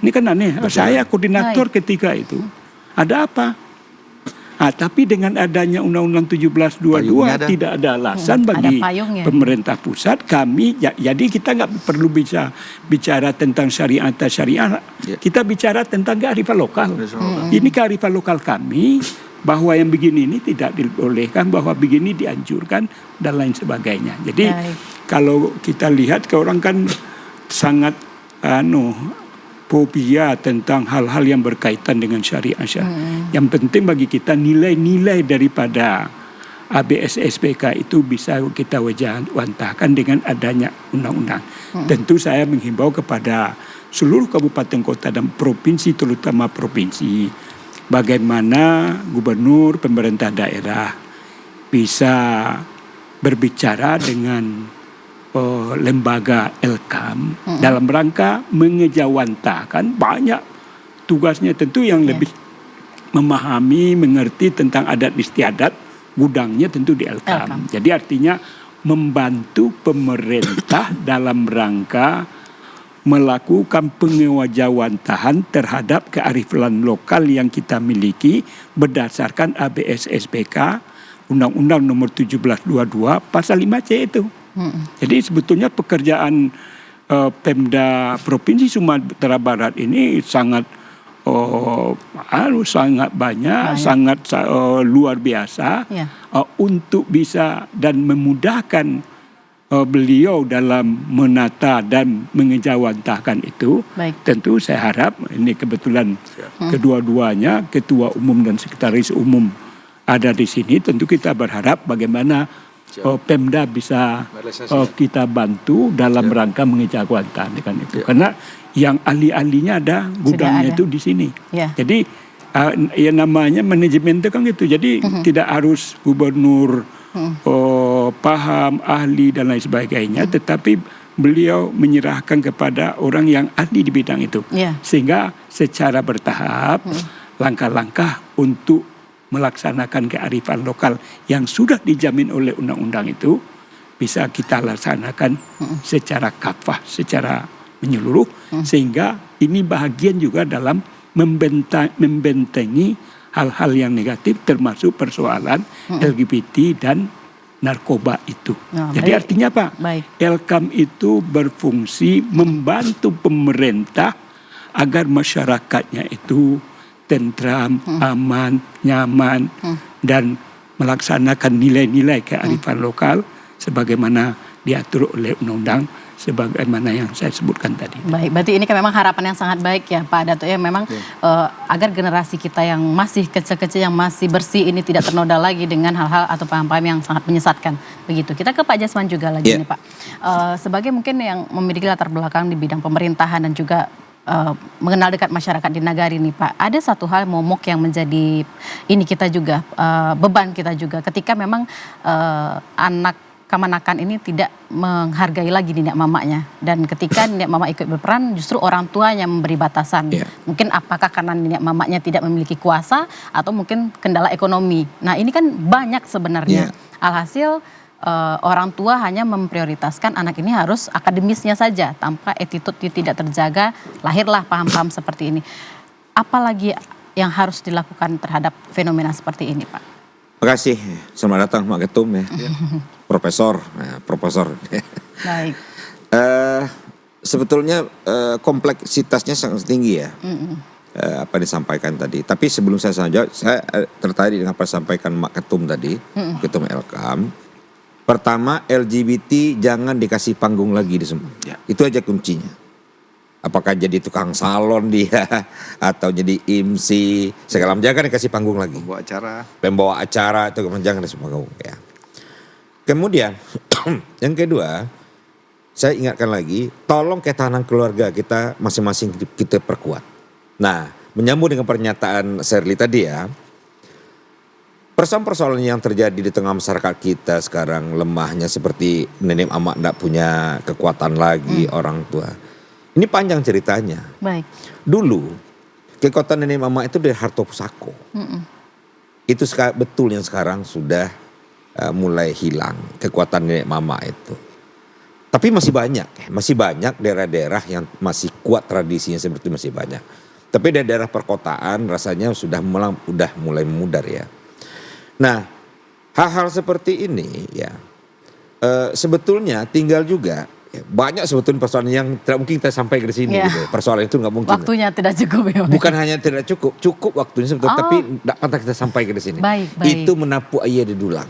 Ini kan aneh. Saya koordinator ketika itu. Ada apa? Tapi dengan adanya Undang-Undang 1722 tidak ada alasan bagi pemerintah pusat kami. Jadi kita nggak perlu bicara tentang syariah atau syariah. Kita bicara tentang kearifan lokal. Ini kearifan lokal kami. Bahwa yang begini ini tidak dibolehkan, bahwa begini dianjurkan dan lain sebagainya. Jadi kalau kita lihat ke orang kan sangat fobia tentang hal-hal yang berkaitan dengan syariah. Yang penting bagi kita nilai-nilai daripada ABS-SPK itu bisa kita wajahkan dengan adanya undang-undang. Tentu saya menghimbau kepada seluruh kabupaten kota dan provinsi, terutama provinsi, bagaimana gubernur, pemerintah daerah bisa berbicara dengan lembaga Elkam dalam rangka mengejawantahkan banyak tugasnya tentu yang lebih memahami, mengerti tentang adat istiadat, gudangnya tentu di Elkam. Jadi artinya membantu pemerintah dalam rangka melakukan pengewajawantahan terhadap kearifan lokal yang kita miliki berdasarkan ABS SBK Undang-Undang Nomor 1722 Pasal 5C itu. Jadi sebetulnya pekerjaan Pemda Provinsi Sumatera Barat ini sangat sangat banyak. Sangat luar biasa untuk bisa dan memudahkan beliau dalam menata dan mengejawantahkan itu. Tentu saya harap ini kebetulan kedua-duanya Ketua Umum dan Sekretaris Umum ada di sini. Tentu kita berharap bagaimana Pemda bisa kita bantu dalam rangka mengejawantahkan itu. Karena yang ahli-ahlinya ada, gudangnya itu di sini. Jadi ya namanya manajemen itu kan gitu. Jadi tidak harus gubernur paham, ahli dan lain sebagainya, tetapi beliau menyerahkan kepada orang yang ahli di bidang itu. Sehingga secara bertahap langkah-langkah untuk melaksanakan kearifan lokal yang sudah dijamin oleh undang-undang itu bisa kita laksanakan secara kafah, secara menyeluruh, sehingga ini bahagian juga dalam membentengi hal-hal yang negatif termasuk persoalan LGBT dan narkoba itu. Jadi artinya apa? Elkam itu berfungsi membantu pemerintah agar masyarakatnya itu tentram, aman, nyaman, dan melaksanakan nilai-nilai kearifan lokal sebagaimana diatur oleh undang-undang sebagaimana yang saya sebutkan tadi. Baik, berarti ini kan memang harapan yang sangat baik ya Pak Dato ya, memang agar generasi kita yang masih kecil-kecil, yang masih bersih ini tidak ternoda lagi dengan hal-hal atau paham-paham yang sangat menyesatkan. Begitu. Kita ke Pak Jasman juga lagi nih Pak. Sebagai mungkin yang memiliki latar belakang di bidang pemerintahan dan juga mengenal dekat masyarakat di Nagari nih Pak, ada satu hal momok yang menjadi ini kita juga beban kita juga ketika memang anak kemanakan ini tidak menghargai lagi nenek mamanya, dan ketika nenek mama ikut berperan justru orang tuanya memberi batasan. Mungkin apakah karena nenek mamanya tidak memiliki kuasa atau mungkin kendala ekonomi. Nah ini kan banyak sebenarnya. Alhasil orang tua hanya memprioritaskan anak ini harus akademisnya saja, tanpa attitude tidak terjaga, lahirlah paham-paham seperti ini. Apalagi yang harus dilakukan terhadap fenomena seperti ini Pak? Terima kasih, selamat datang Pak Ketum ya. Profesor. Baik. Sebetulnya kompleksitasnya sangat tinggi ya. Apa disampaikan tadi. Tapi sebelum saya jawab, saya tertarik dengan apa yang disampaikan Mak Ketum tadi, Ketum Elkam. Pertama, LGBT jangan dikasih panggung lagi di semua. Itu aja kuncinya. Apakah jadi tukang salon dia atau jadi MC, segala macam, jangan dikasih panggung lagi. Pembawa acara itu jangan dikasih panggung ya. Kemudian yang kedua, saya ingatkan lagi, tolong ketahanan keluarga kita masing-masing kita perkuat. Nah, menyambung dengan pernyataan Sherly tadi ya, persoalan-persoalan yang terjadi di tengah masyarakat kita sekarang, lemahnya seperti nenek mama tidak punya kekuatan lagi, orang tua. Ini panjang ceritanya. Baik. Dulu kekuatan nenek mama itu dari harta pusako. Itu betul yang sekarang sudah mulai hilang kekuatan nenek mama itu. Tapi masih banyak daerah-daerah yang masih kuat tradisinya seperti masih banyak. Tapi daerah perkotaan rasanya sudah mulai memudar ya. Nah, hal-hal seperti ini ya sebetulnya tinggal juga banyak sebetulnya persoalan yang tidak mungkin kita sampaikan di sini. Gitu. Persoalan itu nggak mungkin. Waktunya tidak cukup ya. Bukan hanya tidak cukup waktunya sebetulnya, tapi tidak pantas kita sampaikan di sini. Baik. Itu menapu ayah di dulang.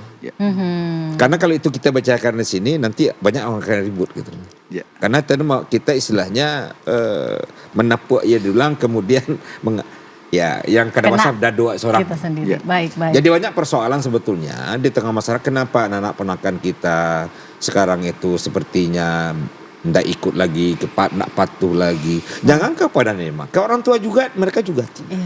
Karena kalau itu kita bacakan di sini nanti banyak orang akan ribut gitu. Karena kita istilahnya menapu ayah di dulang, kemudian yang kadang masa dado seorang kita sendiri. Baik. Jadi banyak persoalan sebetulnya di tengah masyarakat. Kenapa anak ponakan kita sekarang itu sepertinya tidak ikut lagi, tidak patuh lagi. Jangan kepada nenek, ke orang tua juga, mereka juga tidak.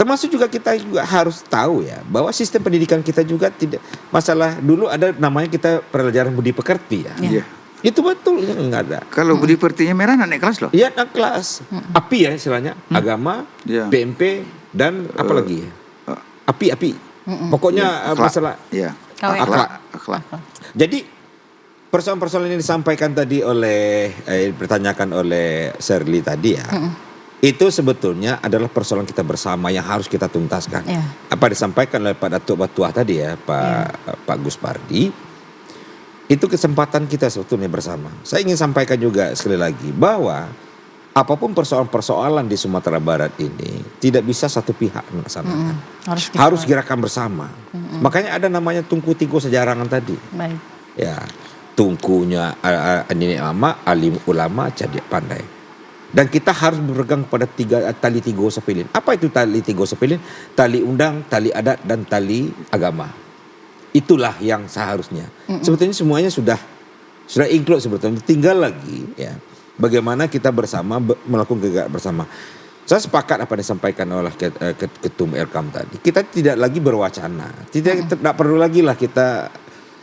Termasuk juga kita juga harus tahu ya bahwa sistem pendidikan kita juga tidak masalah. Dulu ada namanya kita pelajaran budi pekerti ya. Iya. Itu betul nggak ada. Kalau budi pekertinya merah naik kelas loh. Iya, naik kelas. API ya istilahnya, agama, Iya. PMP dan apa lagi ya? API. Pokoknya masalah Iya. akhlak. Jadi persoalan-persoalan yang disampaikan tadi oleh dipertanyakan oleh Shirley tadi ya. Itu sebetulnya adalah persoalan kita bersama yang harus kita tuntaskan. Iya. Apa disampaikan oleh Pak Datuk Batuah tadi ya, Pak Gus Pardi, itu kesempatan kita sebetulnya bersama. Saya ingin sampaikan juga sekali lagi bahwa apapun persoalan-persoalan di Sumatera Barat ini tidak bisa satu pihak melaksanakan. Harus gerakan bersama. Makanya ada namanya Tungku Tigo Sejarangan tadi. Baik. Ya, tungkunya nenek mama, alim ulama, cerdik pandai. Dan kita harus berpegang kepada tali tiga sepilin. Apa itu tali tiga sepilin? Tali undang, tali adat, dan tali agama. Itulah yang seharusnya. Sebetulnya semuanya sudah include sebetulnya. Tinggal lagi ya bagaimana kita bersama melakukan gerak bersama. Saya sepakat apa yang disampaikan oleh Ketum Elkam tadi. Kita tidak lagi berwacana. Tidak perlu lagi lah kita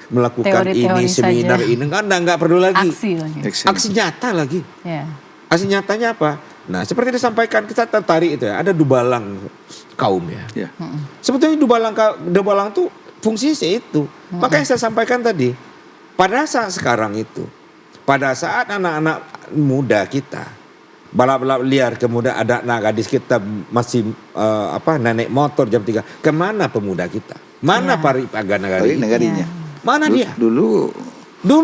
melakukan Teori-teori ini seminar saja. ini nggak perlu lagi. Aksi Nyata lagi. Ya. Aksi nyatanya apa? Nah, seperti disampaikan kita tertarik itu ya, ada dubalang kaum ya. Iya. Sebetulnya dubalang tuh fungsinya itu. Makanya saya sampaikan tadi, pada saat sekarang itu, pada saat anak-anak muda kita balap-balap liar, kemudian ada anak gadis kita masih naik motor jam 3. Kemana pemuda kita? Mana pari pagana Negarinya. Mana dia? Dulu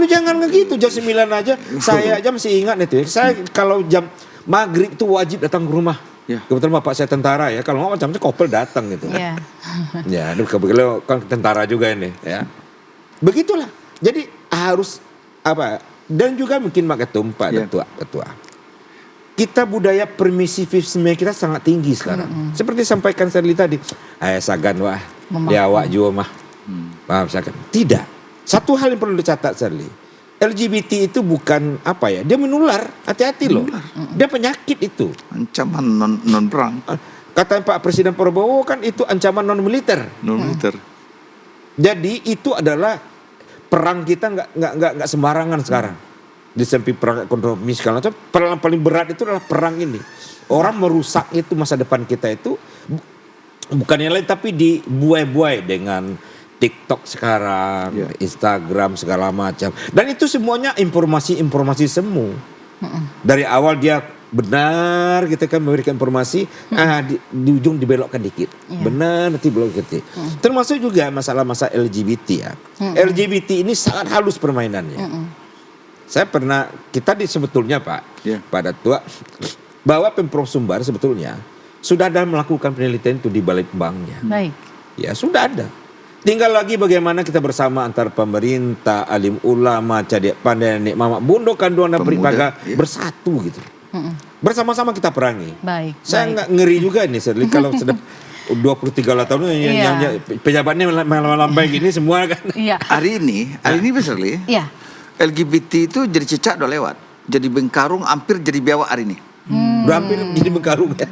Jangan begitu, jam 9 aja. Saya aja masih ingat itu ya. Saya kalau jam maghrib itu wajib datang ke rumah. Ya. Kebetulan bapak saya tentara ya. Kalau nggak macam-macam kopel datang gitu. Iya. Ya, kebetulan kan tentara juga ini ya. Begitulah. Jadi harus apa? Dan juga mungkin Pak Ketum, Pak Ketua. Kita budaya permisivisme kita sangat tinggi sekarang. Seperti sampaikan Shirley tadi. Sagan wah, ya wak juga mah. Paham saya kan? Tidak. Satu hal yang perlu dicatat Shirley. LGBT itu bukan apa ya? Dia menular. Hati-hati loh. Dia penyakit itu. ancaman non perang, Kata Pak Presiden Prabowo kan itu ancaman non militer. non militer. Jadi itu adalah perang kita nggak sembarangan sekarang. Di samping perang ekonomi segala macam, perang paling berat itu adalah perang ini. Orang merusak itu masa depan kita itu bukan yang lain tapi dibuai-buai dengan TikTok sekarang, Instagram segala macam. Dan itu semuanya informasi semu. Dari awal dia benar kita kan memberikan informasi, di ujung dibelokkan dikit. Benar nanti belok dikit. Termasuk juga masalah-masalah LGBT ya. LGBT ini sangat halus permainannya. Kita sebetulnya Pak Datuk, bahwa Pemprov Sumbar sebetulnya sudah ada melakukan penelitian itu di Balai Kembangnya. Baik. Ya sudah ada. Tinggal lagi bagaimana kita bersama antara pemerintah, alim ulama, cerdik pandai, nenek mama, bundokan dua beribaga bersatu gitu. Bersama-sama kita perangi. Baik. Saya nggak ngeri juga nih Shirley kalau sudah 23 tahun yang pejabatnya melambai gini semua kan. Iya. Hari ini Shirley, Iya. LGBT itu jadi cecak udah lewat. Jadi Bengkarung hampir jadi biawak hari ini. Hampir jadi Bengkarung ya.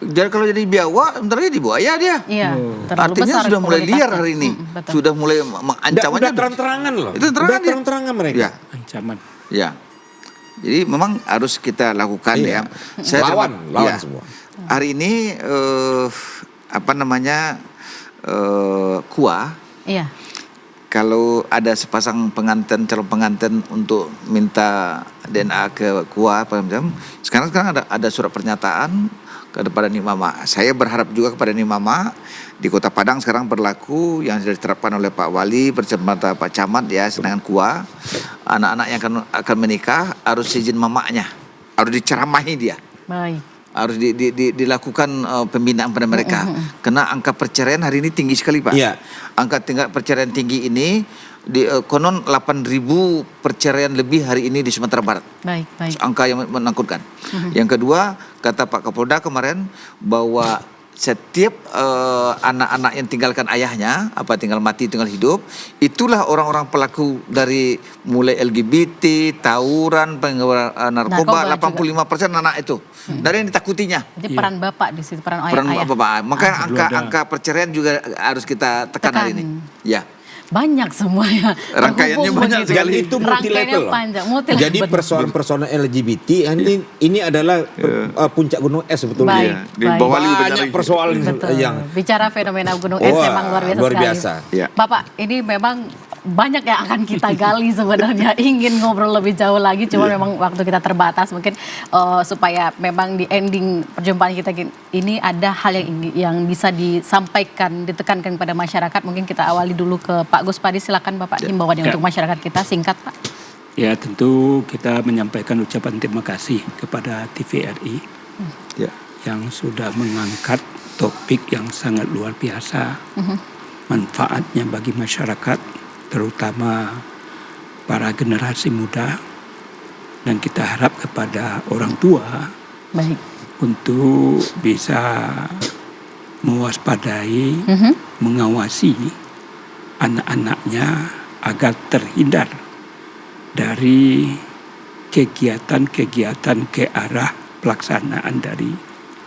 Jadi kalau jadi biawak, bentar lagi dibuaya dia. Iya. Artinya sudah mulai liar hari ini. Sudah mulai mengancam aja. Udah terang-terangan loh. Itu udah terang-terangan mereka. Ya. Ancaman. Ya. Jadi memang harus kita lakukan ya. Lawan semua. Hari ini KUA. Iya. Kalau ada sepasang calon pengantin untuk minta DNA ke KUA apa macam, sekarang ada surat pernyataan kepada Nik Mama. Saya berharap juga kepada Nik Mama di Kota Padang sekarang berlaku yang sudah diterapkan oleh Pak Wali bersama Pak Camat ya, sedangkan KUA anak-anak yang akan menikah harus izin mamanya, harus diceramahi dia. Baik. Harus dilakukan pembinaan pada mereka. Karena angka perceraian hari ini tinggi sekali Pak. Iya. Angka tingkat perceraian tinggi ini konon 8.000 perceraian lebih hari ini di Sumatera Barat. Baik. Angka yang menakutkan. Yang kedua, kata Pak Kapolda kemarin bahwa setiap anak-anak yang tinggalkan ayahnya, tinggal mati, tinggal hidup, itulah orang-orang pelaku dari mulai LGBT, tawuran, narkoba, 85% anak itu. Dari yang ditakutinya. Jadi peran bapak di situ, peran Peran ayah. bapak. Makanya angka perceraian juga harus kita tekan hari ini. Ya. Banyak semuanya. Rangkaiannya Terhubung banyak begitu. sekali. Itu Rangkaiannya multi-level. panjang, multi-level. Jadi persoalan-persoalan LGBT ini adalah puncak gunung es sebetulnya. Baik, Di baik. bawah lebih Banyak banyak. persoalan Betul. yang Bicara fenomena gunung es Wah, memang luar biasa luar sekali. biasa. Ya. Bapak, ini memang banyak yang akan kita gali sebenarnya. Ingin ngobrol lebih jauh lagi, cuma memang waktu kita terbatas. Mungkin supaya memang di ending perjumpaan kita ini ada hal yang bisa disampaikan, ditekankan kepada masyarakat. Mungkin kita awali dulu ke Pak Gus Padi. Silakan Bapak himbauannya untuk masyarakat kita, singkat Pak. Ya, tentu kita menyampaikan ucapan terima kasih kepada TVRI Ya. yang sudah mengangkat topik yang sangat luar biasa, manfaatnya bagi masyarakat, terutama para generasi muda, dan kita harap kepada orang tua Baik. untuk bisa mewaspadai, mengawasi anak-anaknya agar terhindar dari kegiatan-kegiatan ke arah pelaksanaan dari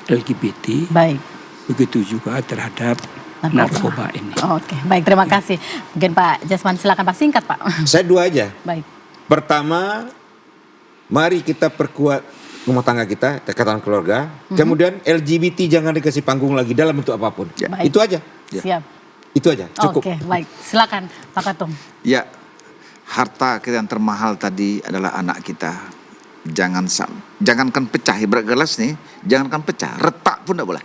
LGBT. Baik. Begitu juga terhadap narkoba ini. Oke, baik, terima kasih. Mungkin Pak Jasman silakan Pak, singkat Pak. saya dua aja. Baik. Pertama, mari kita perkuat rumah tangga kita, ikatan keluarga. Kemudian LGBT jangan dikasih panggung lagi dalam bentuk apapun. Baik. Itu aja. Siap. Itu aja, cukup. Oke, baik. Silakan Pak Katum. Ya, harta kita yang termahal tadi adalah anak kita. Jangankan pecah, ibarat gelas nih, jangankan pecah, retak pun tidak boleh.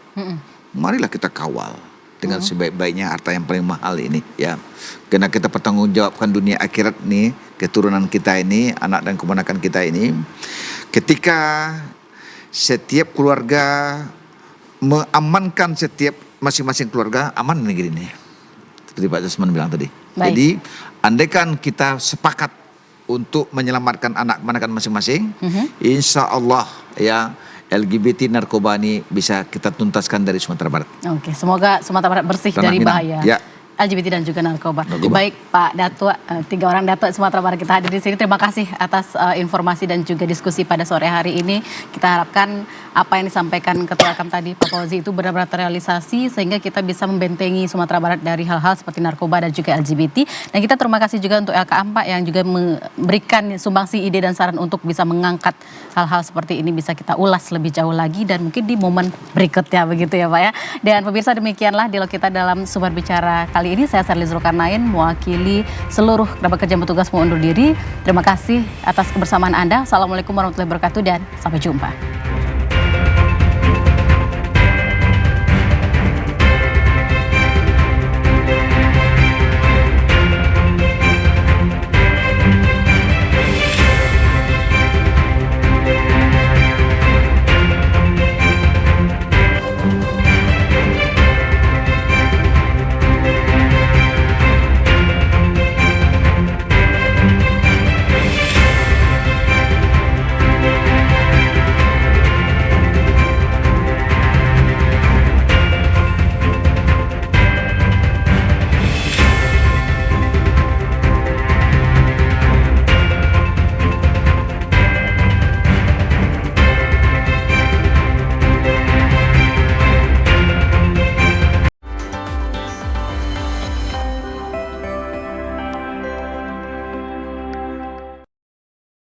Marilah kita kawal dengan sebaik-baiknya harta yang paling mahal ini, ya. Karena kita pertanggungjawabkan dunia akhirat nih, keturunan kita ini, anak dan keponakan kita ini. Ketika setiap keluarga mengamankan setiap masing-masing keluarga, aman negeri ini. Seperti Pak Jasman bilang tadi. Baik. Jadi, andaikan kita sepakat untuk menyelamatkan anak-anak masing-masing, insya Allah ya LGBT narkoba ini bisa kita tuntaskan dari Sumatera Barat. Oke, semoga Sumatera Barat bersih Tanah dari Minang. bahaya Ya. LGBT dan juga narkoba. Baik Pak Datuk, 3 orang Datuk Sumatera Barat kita hadir di sini. Terima kasih atas informasi dan juga diskusi pada sore hari ini. Kita harapkan apa yang disampaikan Ketua Kam tadi Pak Fauzi itu benar-benar terrealisasi sehingga kita bisa membentengi Sumatera Barat dari hal-hal seperti narkoba dan juga LGBT. Dan kita terima kasih juga untuk LKAM Pak yang juga memberikan sumbangsi ide dan saran untuk bisa mengangkat hal-hal seperti ini, bisa kita ulas lebih jauh lagi dan mungkin di momen berikutnya begitu ya Pak ya. Dan pemirsa, demikianlah dialog kita dalam Sumber Bicara kali ini. Saya Sherly Zulkarnain mewakili seluruh kerabat kerja yang bertugas mau undur diri. Terima kasih atas kebersamaan Anda. Assalamualaikum warahmatullahi wabarakatuh dan sampai jumpa.